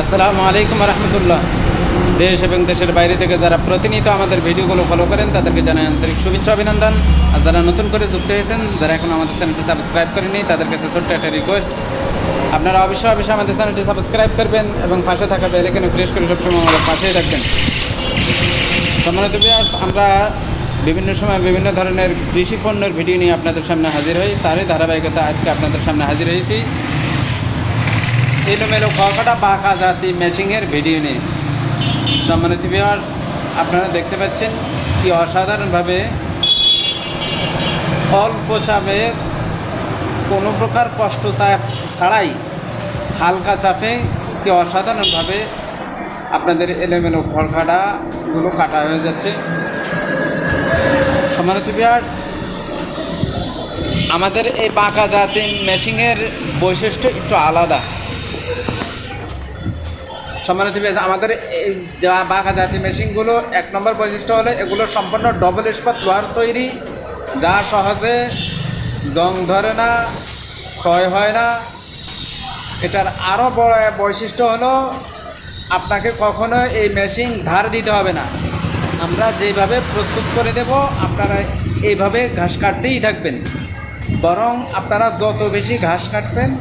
আসসালামু আলাইকুম রহমতুল্লাহ। দেশ এবং দেশের বাইরে থেকে যারা প্রতিনিয়ত আমাদের ভিডিওগুলো ফলো করেন তাদেরকে জানাই আন্তরিক শুভেচ্ছা অভিনন্দন। আর যারা নতুন করে যুক্ত হয়েছেন, যারা এখন আমাদের চ্যানেলটি সাবস্ক্রাইব করেনি, তাদের কাছে ছোট্ট একটা রিকোয়েস্ট, আপনারা অবশ্যই আমাদের চ্যানেলটি সাবস্ক্রাইব করবেন এবং পাশে থাকা বেল আইকনে প্রেস করে সবসময় আমাদের পাশেই থাকবেন। সম্মানিত ভিউয়ার্স, আমরা বিভিন্ন সময় বিভিন্ন ধরনের কৃষি পণ্যের ভিডিও নিয়ে আপনাদের সামনে হাজির হই। তারই ধারাবাহিকতা আজকে আপনাদের সামনে হাজির হয়েছি এলোমেলো কর্কটা বাঁকা জাতি মেশিংয়ের ভিডিও নিয়ে। সম্মানিত ভিউয়ার্স, আপনারা দেখতে পাচ্ছেন কি অসাধারণভাবে অল্প চাপে কোনো প্রকার কষ্ট ছাড়াই হালকা চাপে কি অসাধারণভাবে আপনাদের এলোমেলো খড়খাটাগুলো কাটা হয়ে যাচ্ছে। সম্মানিত ভিউয়ার্স, আমাদের এই বাঁকা জাতি মেশিংয়ের বৈশিষ্ট্য একটু আলাদা। সম্মানিত ভিউয়ার্স, আমাদের এই যা বাঁকা জাতি মেশিনগুলো এক নম্বর বৈশিষ্ট্য হলো এগুলো সম্পূর্ণ ডবল ইস্পাত লোহার তৈরি, যা সহজে জং ধরে না, ক্ষয় হয় না। এটার আরও বড় বৈশিষ্ট্য হলো আপনাকে কখনো এই মেশিন ধার দিতে হবে না। আমরা যেভাবে প্রস্তুত করে দেব আপনারা এইভাবে ঘাস কাটতেই থাকবেন, বরং আপনারা যত বেশি ঘাস কাটবেন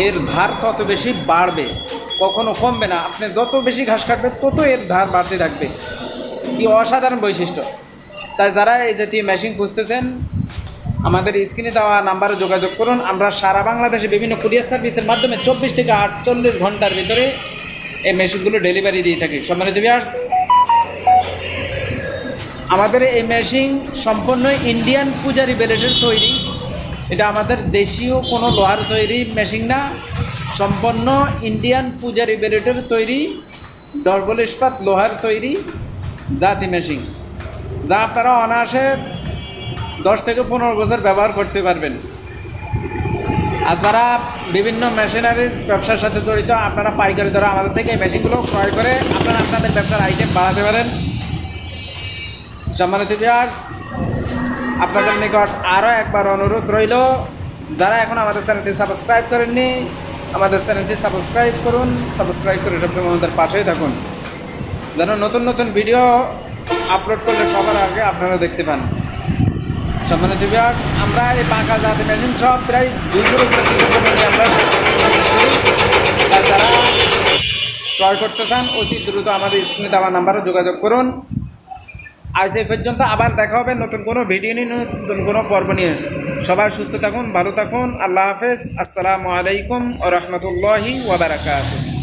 এর ধার তত বেশি বাড়বে, কখনো কমবে না। আপনি যত বেশি ঘাস কাটবেন তত এর ধার বাড়তে থাকবে। কি অসাধারণ বৈশিষ্ট্য! তাই যারা এই জাতীয় মেশিন খুঁজতেছেন আমাদের স্ক্রিনে দেওয়া নাম্বারে যোগাযোগ করুন। আমরা সারা বাংলাদেশে বিভিন্ন কুরিয়ার সার্ভিসের মাধ্যমে 24 থেকে 48 ঘন্টার ভিতরে এই মেশিনগুলো ডেলিভারি দিয়ে থাকি। সম্মানিত ভিউয়ার্স, আমাদের এই মেশিন সম্পূর্ণ ইন্ডিয়ান পূজারি ব্লেডের তৈরি। এটা আমাদের দেশীয় কোনো লোহার তৈরি মেশিন না, সম্পূর্ণ ইন্ডিয়ান পূজারি ব্লেডের তৈরি ডবল ইস্পাত লোহার তৈরি জাতি মেশিন, যা আপনারা অনায়াসে 10 থেকে 15 বছর ব্যবহার করতে পারবেন। আর যারা বিভিন্ন মেশিনারিজ ব্যবসার সাথে জড়িত, আপনারা পাইকারি দ্বারা আমাদের থেকে এই মেশিনগুলো ক্রয় করে আপনারা আপনাদের ব্যবসার আইটেম বাড়াতে পারেন। সম্মানিত ভিউয়ার্স, আপনাদের নিকট আরও একবার অনুরোধ রইল, যারা এখন আমাদের চ্যানেলটি সাবস্ক্রাইব করেননি আমাদের চ্যানেলটি সাবস্ক্রাইব করুন। সাবস্ক্রাইব করে সবসময় আমাদের পাশেই থাকুন, যেন নতুন নতুন ভিডিও আপলোড করলে সবার আগে আপনারা দেখতে পান। সম্মানিত ভিউয়ার্স, আমরা এই বাঁকা জাতি মেশিন সব প্রায় 200-এর উপরে নিয়ে আমরা যারা ক্রয় করতে চান অতি দ্রুত আমাদের স্ক্রিনে দেওয়া নাম্বারে যোগাযোগ করুন। আজ এই পর্যন্ত, আবার দেখা হবে নতুন কোনো ভিডিও নিয়ে, নতুন কোনো পর্ব নিয়ে। সবাই সুস্থ থাকুন, ভালো থাকুন। আল্লাহ হাফেজ। আসসালামু আলাইকুম ওয়া রাহমাতুল্লাহি ওয়া বারাকাতুহু।